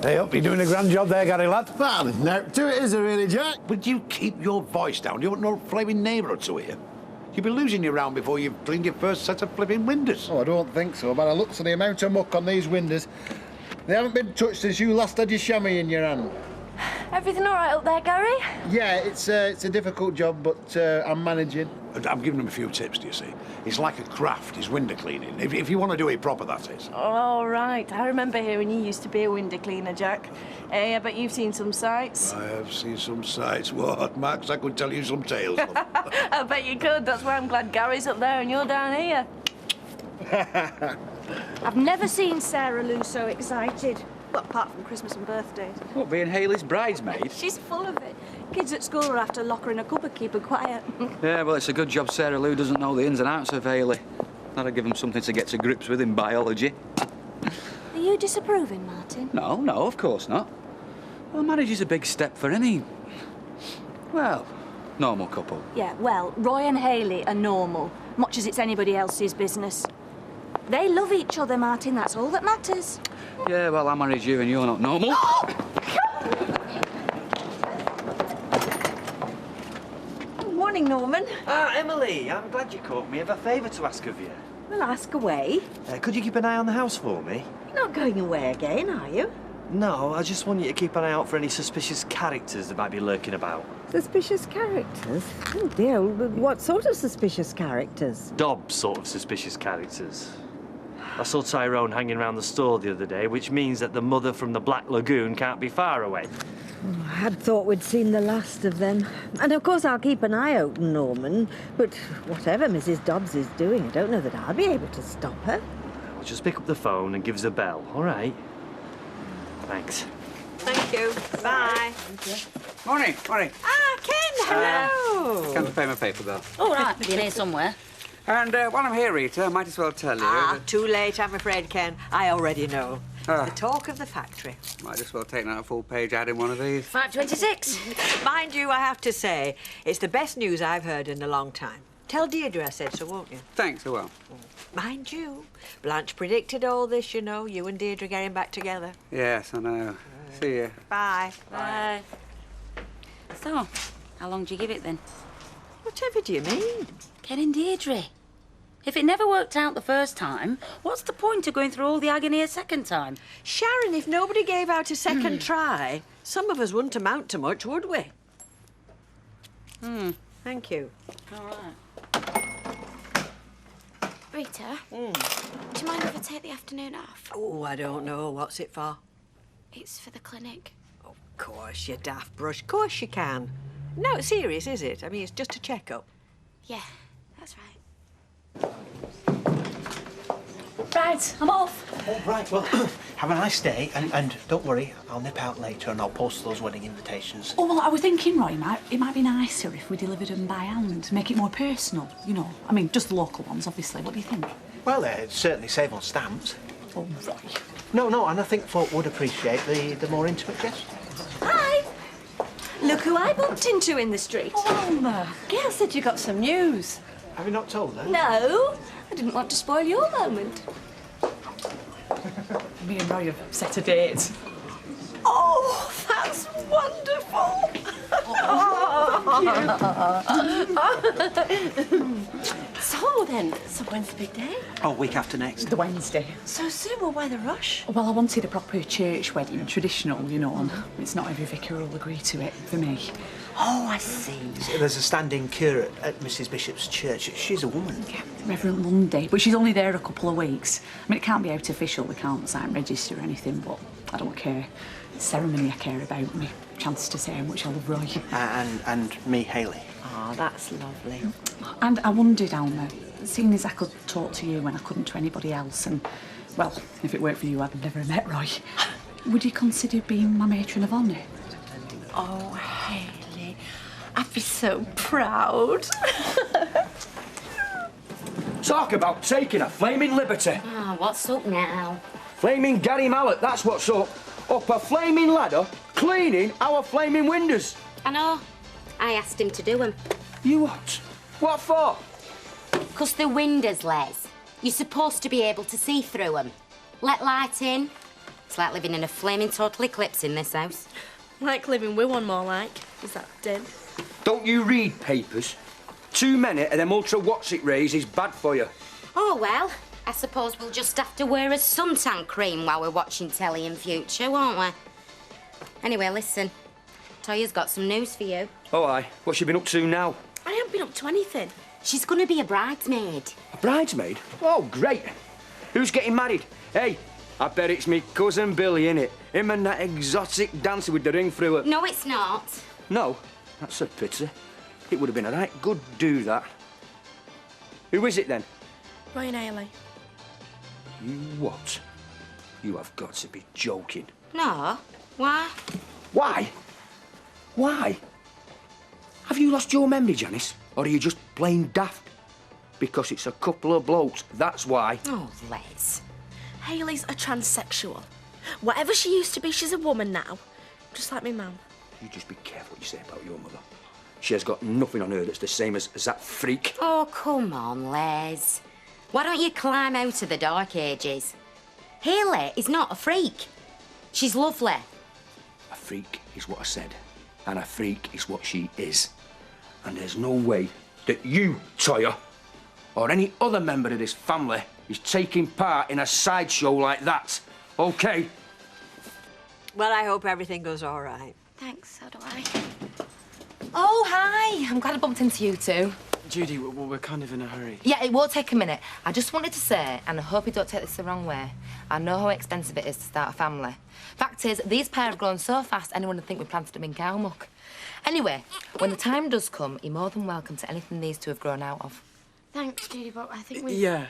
Hey up, you're doing a grand job there, Gary, lad. Well, no, to it is a really, Jack. Would you keep your voice down? You want no flaming neighbourhood to hear. You'll be losing your round before you've cleaned your first set of flipping windows. Oh, I don't think so, but I look to the amount of muck on these windows. They haven't been touched since you last had your chamois in your hand. Everything all right up there, Gary? Yeah, it's a difficult job, but I'm managing. I'm giving him a few tips, do you see? It's like a craft, it's window cleaning. If you want to do it proper, that is. All right. I remember hearing you used to be a window cleaner, Jack. I bet you've seen some sights. I have seen some sights. What, Max? I could tell you some tales. I bet you could. That's why I'm glad Gary's up there and you're down here. I've never seen Sarah Lou so excited. Well, apart from Christmas and birthdays. What, being Hayley's bridesmaid? She's full of it. Kids at school will have to lock her in a cupboard, keep her quiet. Yeah, well, it's a good job Sarah Lou doesn't know the ins and outs of Hayley. That'll give him something to get to grips with in biology. Are you disapproving, Martin? No, of course not. Well, marriage is a big step for any, well, normal couple. Yeah, well, Roy and Hayley are normal, much as it's anybody else's business. They love each other, Martin, that's all that matters. Yeah, well, I married you and you're not normal. Morning, Norman. Ah, Emily, I'm glad you caught me. I have a favour to ask of you. Well, ask away. Could you keep an eye on the house for me? You're not going away again, are you? No, I just want you to keep an eye out for any suspicious characters that might be lurking about. Suspicious characters? Oh, dear. What sort of suspicious characters? Dobbs sort of suspicious characters. I saw Tyrone hanging around the store the other day, which means that the mother from the Black Lagoon can't be far away. Oh, I had thought we'd seen the last of them. And, of course, I'll keep an eye open, Norman. But whatever Mrs. Dobbs is doing, I don't know that I'll be able to stop her. Well, just pick up the phone and give us a bell, all right? Thanks. Thank you. Bye. Morning. Ah, Ken, hello. Can't pay my paper bill. All right, you're here somewhere. And while I'm here, Rita, I might as well tell you... Too late, I'm afraid, Ken. I already know. Ah. The talk of the factory. Might as well take out a full-page ad in one of these. 526. Mind you, I have to say, it's the best news I've heard in a long time. Tell Deirdre I said so, won't you? Thanks, I will. Mind you, Blanche predicted all this, you know, you and Deirdre getting back together. Yes, I know. See you. Bye. Bye. So, how long do you give it then? Whatever do you mean? Ken and Deirdre. If it never worked out the first time, what's the point of going through all the agony a second time? Sharon, if nobody gave out a second try, some of us wouldn't amount to much, would we? Thank you. All right. Rita, do you mind if I take the afternoon off? Oh, I don't know. What's it for? It's for the clinic. Of course, you daft brush. Of course you can. No, serious, is it? I mean, it's just a checkup. Yeah, that's right. Right, I'm off. Oh, right, well, have a nice day, and don't worry, I'll nip out later and I'll post those wedding invitations. Oh, well, I was thinking, Roy, it might be nicer if we delivered them by hand, make it more personal, you know. I mean, just the local ones, obviously. What do you think? Well, it'd certainly save on stamps. Oh, Roy. No, and I think folk would appreciate the more intimate gesture. Hi! Look who I bumped into in the street. Oh, Alma. Gail said you got some news. Have you not told her? No, I didn't want to spoil your moment. Me and Roy have set a date. Oh, that's wonderful. So when's the big day? Oh, week after next. The Wednesday. So soon, well, why the rush? Well, I wanted a proper church wedding, traditional, you know, and it's not every vicar will agree to it for me. Oh, I see. There's a standing curate at Mrs. Bishop's church. She's a woman. Yeah, Reverend Lundy, but she's only there a couple of weeks. I mean, it can't be out official, we can't sign register or anything, but I don't care. It's ceremony I care about, me chance to say how much I love Roy. And me, Hayley. Oh, that's lovely. And I wondered, Alma, seeing as I could talk to you when I couldn't to anybody else, and, well, if it weren't for you, I'd have never met Roy. Would you consider being my matron of honour? Oh, Hayley, I'd be so proud. Talk about taking a flaming liberty. Ah, what's up now? Flaming Gary Mallet, that's what's up. Up a flaming ladder, cleaning our flaming windows. I know. I asked him to do them. You what? What for? 'Cause they're windows, Les. You're supposed to be able to see through them. Let light in. It's like living in a flaming total eclipse in this house. Like living with one more like. Is that dim? Don't you read papers? Too many of them ultra what's-it-rays is bad for you. Oh, well, I suppose we'll just have to wear a suntan cream while we're watching telly in future, won't we? Anyway, listen. Toya's got some news for you. Oh, aye. What's she been up to now? I haven't been up to anything. She's going to be a bridesmaid. A bridesmaid? Oh, great. Who's getting married? Hey, I bet it's me cousin Billy, innit? Him and that exotic dancer with the ring through her. No, it's not. No? That's a pity. It would have been a right good do, that. Who is it, then? Ryan Haley. You what? You have got to be joking. No. Why? Why? Why? Have you lost your memory, Janice? Or are you just plain daft? Because it's a couple of blokes, that's why. Oh, Les. Haley's a transsexual. Whatever she used to be, she's a woman now. Just like me mum. You just be careful what you say about your mother. She has got nothing on her that's the same as that freak. Oh, come on, Les. Why don't you climb out of the dark ages? Haley is not a freak. She's lovely. A freak is what I said, and a freak is what she is. And there's no way that you, Toya, or any other member of this family is taking part in a sideshow like that, OK? Well, I hope everything goes all right. Thanks, so do I. Oh, hi. I'm glad I bumped into you two. Judy, we're kind of in a hurry. Yeah, it won't take a minute. I just wanted to say, and I hope you don't take this the wrong way, I know how expensive it is to start a family. Fact is, these pair have grown so fast, anyone would think we planted them in cow muck. Anyway, when the time does come, you're more than welcome to anything these two have grown out of. Thanks, Judy, but I think we... Yeah.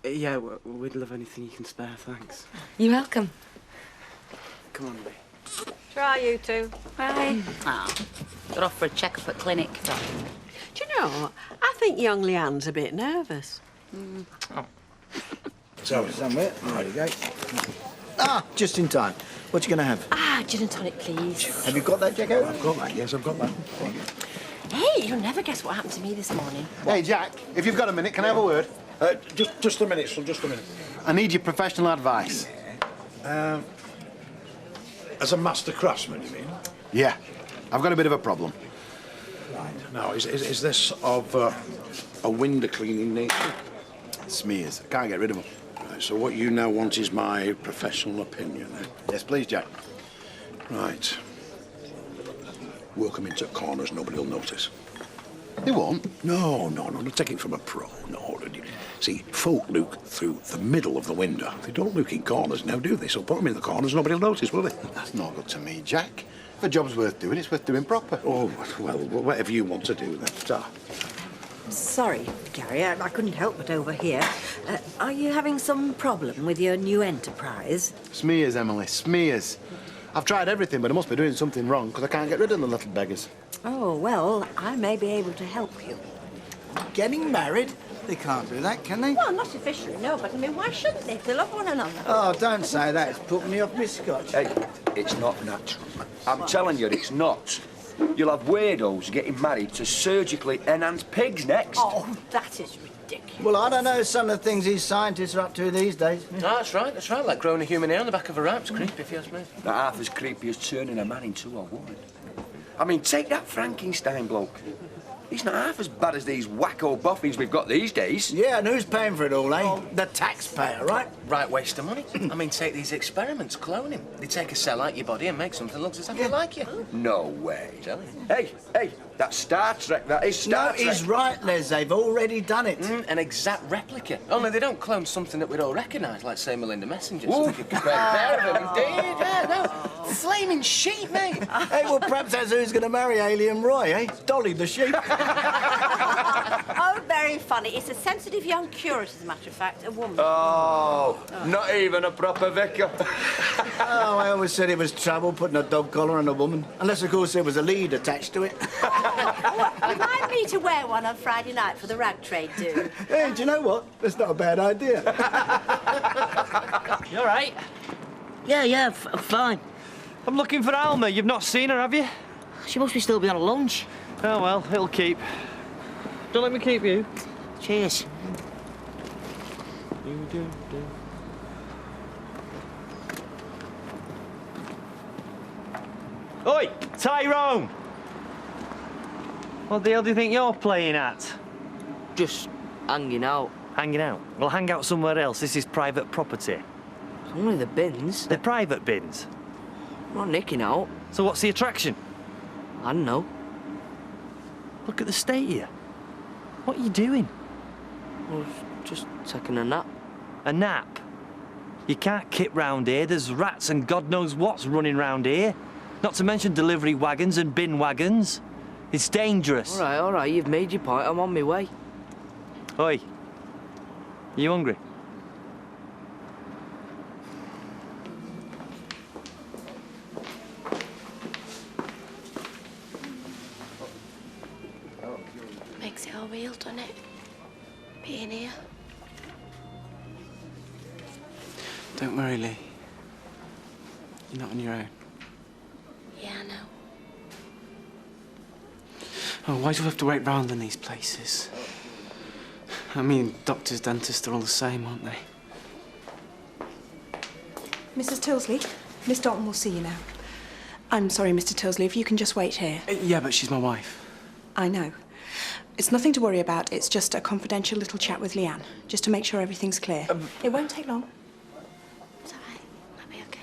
Yeah, we'd love anything you can spare, thanks. You're welcome. Come on, Lee. Try you two. Bye. Oh, got off for a checkup at clinic. Do you know, I think young Leanne's a bit nervous. Oh. So, somewhere. There you go. Ah, just in time. What you going to have? Ah, gin and tonic, please. Have you got that, Jacko? I've got that, yes, I've got that. Hey, you'll never guess what happened to me this morning. Hey, Jack, if you've got a minute, can I have a word? Just a minute, son, just a minute. I need your professional advice. As a master craftsman, you mean? Yeah, I've got a bit of a problem. Right. Now, is this of a window cleaning nature? Smears. I can't get rid of them. Right, so what you now want is my professional opinion, eh? Yes, please, Jack. Right. Work them into corners, nobody will notice. They won't? No, not take it from a pro, no. See, folk look through the middle of the window. They don't look in corners now, do they? So put them in the corners, nobody will notice, will they? That's not good to me, Jack. If a job's worth doing, it's worth doing proper. Oh, well, whatever you want to do, then. Sorry, Gary, I couldn't help but overhear. Are you having some problem with your new enterprise? Smears, Emily, smears. I've tried everything, but I must be doing something wrong, because I can't get rid of the little beggars. Oh, well, I may be able to help you. Getting married? They can't do that, can they? Well, not officially, no, but I mean, why shouldn't they? If they love one another. Oh, don't say that. It's put me off my scotch. Hey, it's not natural. I'm telling you, it's not. You'll have weirdos getting married to surgically enhanced pigs next. Oh, that is ridiculous. Well, I don't know some of the things these scientists are up to these days. No, that's right, like growing a human hair on the back of a rap's creepy, if you ask me. Not half as creepy as turning a man into a woman. I mean, take that Frankenstein bloke. He's not half as bad as these wacko boffins we've got these days. Yeah, and who's paying for it all, eh? The taxpayer, right? Right waste of money. I mean, take these experiments, cloning. They take a cell out of your body and make something that looks exactly like you. No way. Hey, that's Star Trek, that is Star Trek. No, he's right, Les. They've already done it. An exact replica. Only they don't clone something that we'd all recognise, like, say, Melinda Messenger. Ooh. Like a great pair of them, indeed. Yeah, no. Flaming sheep, mate. Hey, well, perhaps that's who's going to marry Haley and Roy, eh? Dolly the sheep. Oh, very funny. It's a sensitive young curate, as a matter of fact, a woman. Oh, not even a proper vicar. Oh, I always said it was trouble putting a dog collar on a woman. Unless, of course, there was a lead attached to it. Remind me to wear one on Friday night for the rag trade do. Hey, do you know what? That's not a bad idea. You all right? Yeah, fine. I'm looking for Alma. You've not seen her, have you? She must be still be on lunch. Oh, well, it'll keep. Don't let me keep you. Cheers. Oi, Tyrone! What the hell do you think you're playing at? Just hanging out. Hanging out? Well, hang out somewhere else. This is private property. It's only the bins. They're private bins. I'm not nicking out. So what's the attraction? I don't know. Look at the state here. What are you doing? I was just taking a nap. A nap? You can't kit round here. There's rats and God knows what's running round here. Not to mention delivery wagons and bin wagons. It's dangerous. All right, you've made your point. I'm on my way. Oi, you hungry? Makes it all real, doesn't it? Being here. Don't worry, Lee. You're not on your own. Yeah, I know. Oh, why do we have to wait round in these places? I mean, doctors, dentists, they're all the same, aren't they? Mrs. Tilsley, Miss Dalton will see you now. I'm sorry, Mr. Tilsley, if you can just wait here. Yeah, but she's my wife. I know. It's nothing to worry about. It's just a confidential little chat with Leanne, just to make sure everything's clear. It won't take long. It's all right. I'll be okay.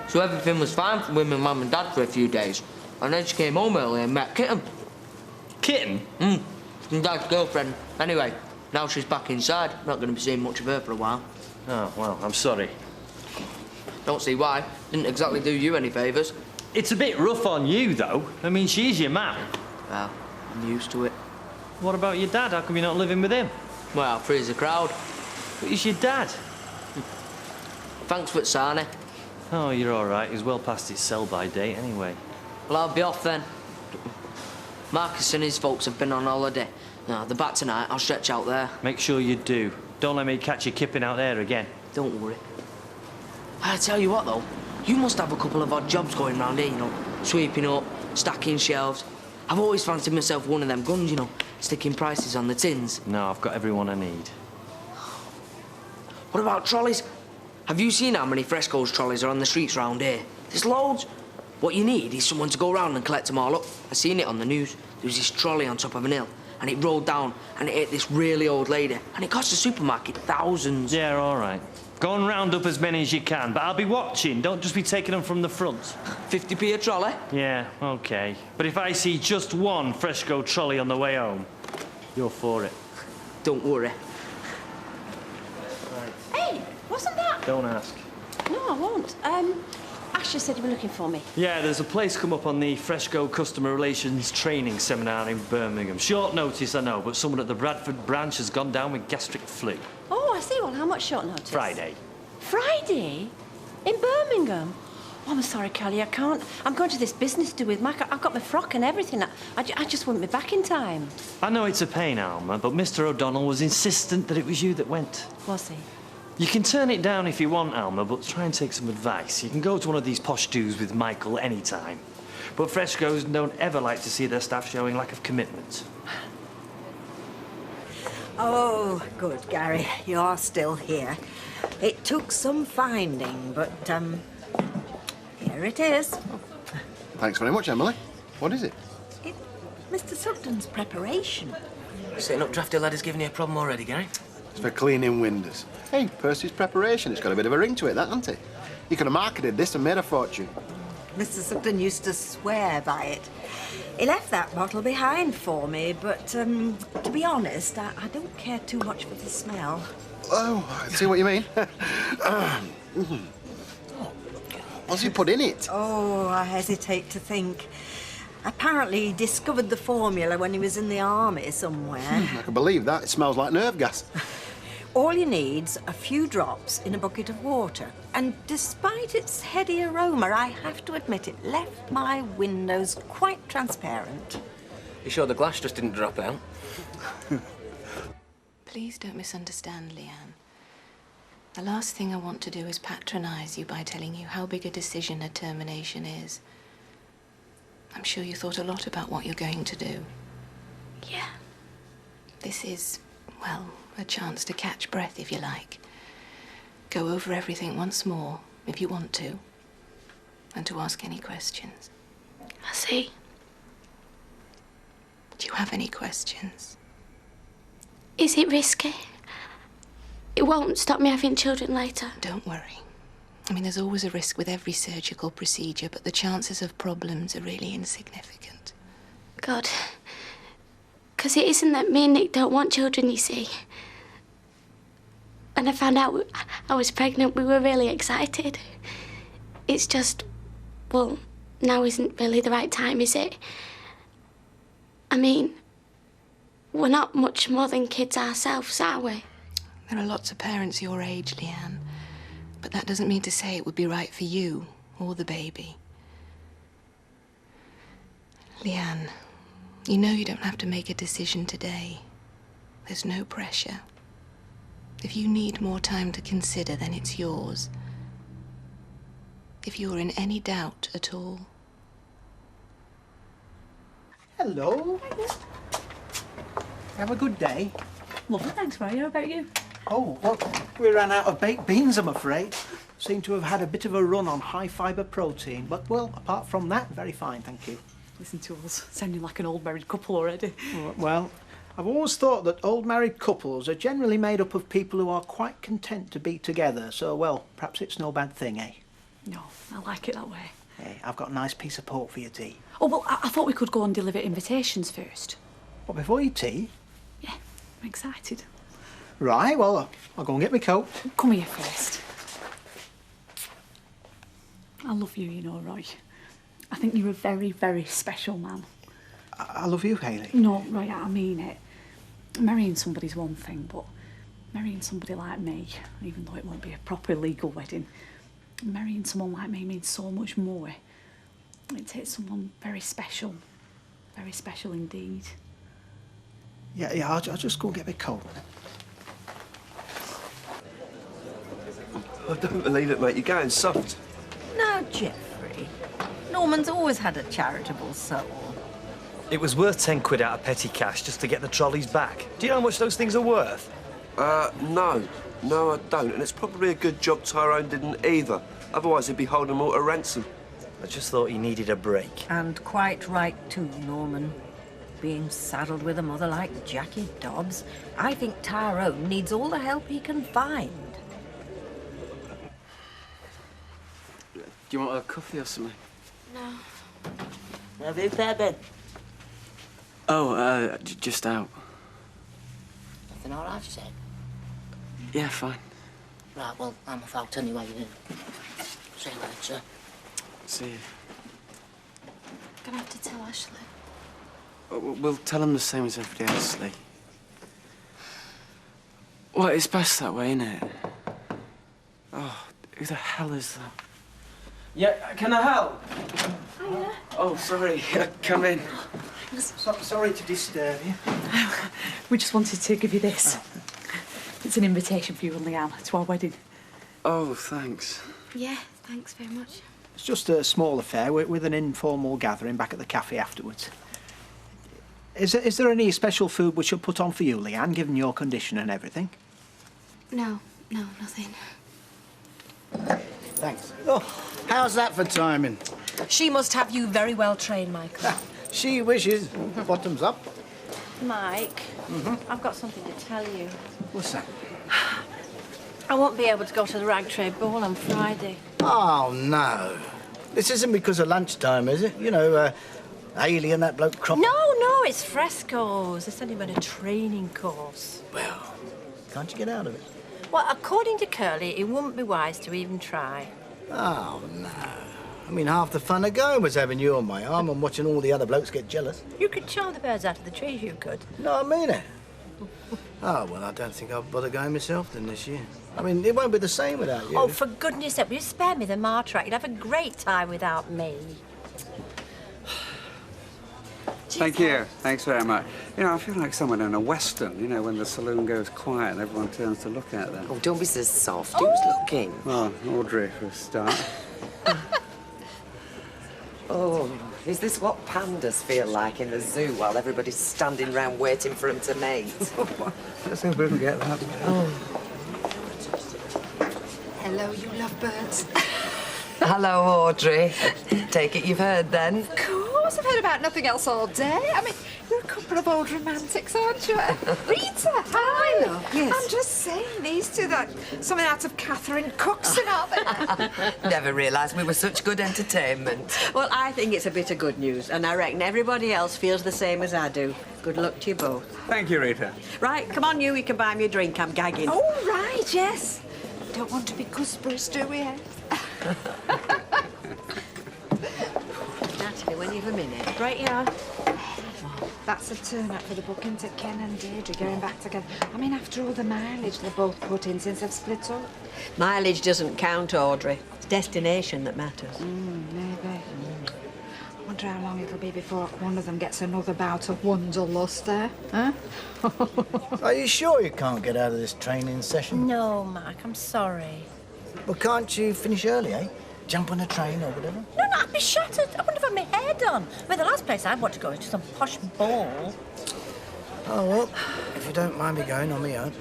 So everything was fine with my mum and dad for a few days. And then she came home early and met Kitten. Kitten? My dad's girlfriend. Anyway, now she's back inside. Not going to be seeing much of her for a while. Oh, well, I'm sorry. Don't see why. Didn't exactly do you any favours. It's a bit rough on you, though. I mean, she's your mum. Well, I'm used to it. What about your dad? How come you're not living with him? Well, free's the crowd. But he's your dad. Thanks for it, Sarnie. Oh, you're all right. He's well past his sell-by date, anyway. Well, I'll be off then. Marcus and his folks have been on holiday. Now, they're back tonight. I'll stretch out there. Make sure you do. Don't let me catch you kipping out there again. Don't worry. I tell you what, though. You must have a couple of odd jobs going round here, you know. Sweeping up, stacking shelves. I've always fancied myself one of them guns, you know, sticking prices on the tins. No, I've got everyone I need. What about trolleys? Have you seen how many Fresco's trolleys are on the streets round here? There's loads. What you need is someone to go round and collect them all up. I seen it on the news. There was this trolley on top of an hill, and it rolled down, and it hit this really old lady, and it cost the supermarket thousands. Yeah, all right. Go and round up as many as you can, but I'll be watching. Don't just be taking them from the front. 50p a trolley? Yeah, OK. But if I see just one Fresco trolley on the way home, you're for it. Don't worry. Hey, wasn't that? Don't ask. No, I won't. Asher said you were looking for me. Yeah, there's a place come up on the Fresco Customer Relations Training Seminar in Birmingham. Short notice, I know, but someone at the Bradford branch has gone down with gastric flu. Oh, I see. Well, how much short notice? Friday. Friday? In Birmingham? Oh, I'm sorry, Kelly, I can't. I'm going to this business do with Mac. I've got my frock and everything. I just wouldn't be back in time. I know it's a pain, Alma, but Mr. O'Donnell was insistent that it was you that went. Was he? You can turn it down if you want, Alma, but try and take some advice. You can go to one of these posh do's with Michael any time. But Fresco's don't ever like to see their staff showing lack of commitment. Oh, good, Gary. You're still here. It took some finding, but, here it is. Thanks very much, Emily. What is it? It's Mr. Sugden's preparation. Setting up drafty ladder's giving you a problem already, Gary? It's for cleaning windows. Hey, Percy's preparation. It's got a bit of a ring to it, that, hasn't it? You could have marketed this and made a fortune. Mr. Sugden used to swear by it. He left that bottle behind for me, but, to be honest, I don't care too much for the smell. Oh, I see what you mean. What's he put in it? Oh, I hesitate to think. Apparently, he discovered the formula when he was in the army somewhere. I can believe that. It smells like nerve gas. All you need's a few drops in a bucket of water. And despite its heady aroma, I have to admit it left my windows quite transparent. You sure the glass just didn't drop out? Please don't misunderstand, Leanne. The last thing I want to do is patronise you by telling you how big a decision a termination is. I'm sure you thought a lot about what you're going to do. Yeah. This is, well, a chance to catch breath, if you like. Go over everything once more, if you want to, and to ask any questions. I see. Do you have any questions? Is it risky? It won't stop me having children later. Don't worry. I mean, there's always a risk with every surgical procedure, but the chances of problems are really insignificant. God. Because it isn't that me and Nick don't want children, you see. When I found out I was pregnant, we were really excited. It's just, well, now isn't really the right time, is it? I mean, we're not much more than kids ourselves, are we? There are lots of parents your age, Leanne, but that doesn't mean to say it would be right for you or the baby. Leanne, you know you don't have to make a decision today. There's no pressure. If you need more time to consider, then it's yours. If you're in any doubt at all. Hello. Have a good day. Lovely, thanks, Roy. How about you? Oh, well, we ran out of baked beans, I'm afraid. Seem to have had a bit of a run on high-fibre protein. But, well, apart from that, very fine, thank you. Listen to us, sounding like an old married couple already. Well, I've always thought that old married couples are generally made up of people who are quite content to be together. So, well, perhaps it's no bad thing, eh? No, I like it that way. Hey, I've got a nice piece of pork for your tea. Oh, well, I thought we could go and deliver invitations first. What, before your tea? Yeah, I'm excited. Right, well, I'll go and get my coat. Come here first. I love you, you know, Roy. I think you're a very, very special man. I love you, Hayley. No, Roy, I mean it. Marrying somebody's one thing, but marrying somebody like me, even though it won't be a proper legal wedding, marrying someone like me means so much more. It takes someone very special indeed. Yeah, I'll just go and get my coat. I don't believe it, mate. You're going soft. Now, Geoffrey, Norman's always had a charitable soul. It was worth 10 quid out of petty cash just to get the trolleys back. Do you know how much those things are worth? No. No, I don't. And it's probably a good job Tyrone didn't either. Otherwise, he'd be holding them all to ransom. I just thought he needed a break. And quite right too, Norman. Being saddled with a mother like Jackie Dobbs, I think Tyrone needs all the help he can find. Do you want a coffee or something? No. Have you there, Ben? Oh, just out. Nothing all right, said. Yeah, fine. Right, well, I'm off out anyway, then. See you later. See you. Gonna have to tell Ashley. We'll tell him the same as everybody else, Lee. Well, it's best that way, isn't it? Oh, who the hell is that? Yeah, can I help? Hiya. Oh, sorry. Come in. Sorry to disturb you. We just wanted to give you this. It's an invitation for you and Leanne to our wedding. Oh, thanks. Yeah, thanks very much. It's just a small affair with an informal gathering back at the cafe afterwards. Is there any special food we should put on for you, Leanne, given your condition and everything? No, nothing. Thanks. Oh, how's that for timing? She must have you very well trained, Michael. She wishes. Bottoms up. Mike, I've got something to tell you. What's that? I won't be able to go to the rag trade ball on Friday. Oh, no. This isn't because of lunchtime, is it? You know, Hayley and that bloke crop... No, it's frescoes. It's only been a training course. Well, can't you get out of it? Well, according to Curly, it wouldn't be wise to even try. Oh, no. I mean, half the fun of going was having you on my arm and watching all the other blokes get jealous. You could charm the birds out of the trees, you could. No, I mean it. Oh, well, I don't think I'll bother going myself then this year. I mean, it won't be the same without you. Oh, for goodness sake, will you spare me the Martrack? You'd have a great time without me. Thank you. Thanks very much. You know, I feel like someone in a western, you know, when the saloon goes quiet and everyone turns to look at them. Oh, don't be so soft. Who's looking? Well, Audrey, for a start. Oh, is this what pandas feel like in the zoo while everybody's standing round waiting for them to mate? Let's hope we can get that. Oh. Hello, you lovebirds. Hello, Audrey. Take it you've heard, then? Of course, I've heard about nothing else all day. I mean, you're a couple of old romantics, aren't you? Rita, hi. Love. Yes. I'm just saying, these two, that something out of Catherine Cookson, aren't they? Never realised we were such good entertainment. Well, I think it's a bit of good news, and I reckon everybody else feels the same as I do. Good luck to you both. Thank you, Rita. Right, come on, you can buy me a drink. I'm gagging. Oh, right, yes. Don't want to be cuspers, do we, eh? Natalie, when you've a minute. Right, you are. That's a turn-up for the booking to Ken and Deirdre going back together. I mean, after all the mileage they've both put in since they've split up. Mileage doesn't count, Audrey. It's destination that matters. Maybe. I wonder how long it'll be before one of them gets another bout of wanderlust there, huh? Are you sure you can't get out of this training session? No, Mark, I'm sorry. Well, can't you finish early, eh? Jump on a train or whatever? No, I'd be shattered. I wouldn't have had my hair done. I mean, the last place I'd want to go is to some posh ball. Oh, well, if you don't mind me going on my own.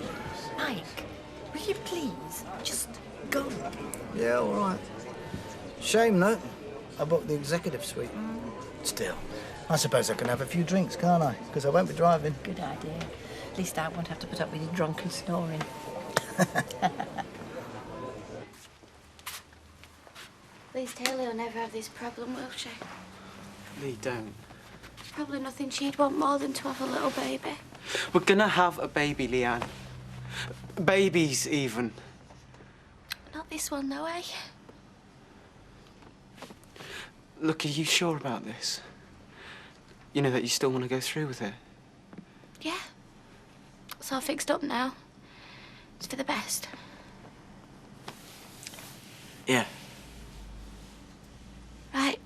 Mike, will you please just go? Yeah, all right. Shame, though. I booked the executive suite. Still, I suppose I can have a few drinks, can't I? Because I won't be driving. Good idea. At least I won't have to put up with your drunken snoring. At least Haley will never have this problem, will she? Lee, don't. There's probably nothing she'd want more than to have a little baby. We're gonna have a baby, Leanne. Babies, even. Not this one, though, eh? Look, are you sure about this? You know that you still want to go through with it? Yeah. It's all fixed up now. It's for the best. Yeah. Right.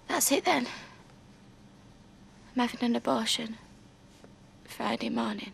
That's it then. I'm having an abortion. Friday morning.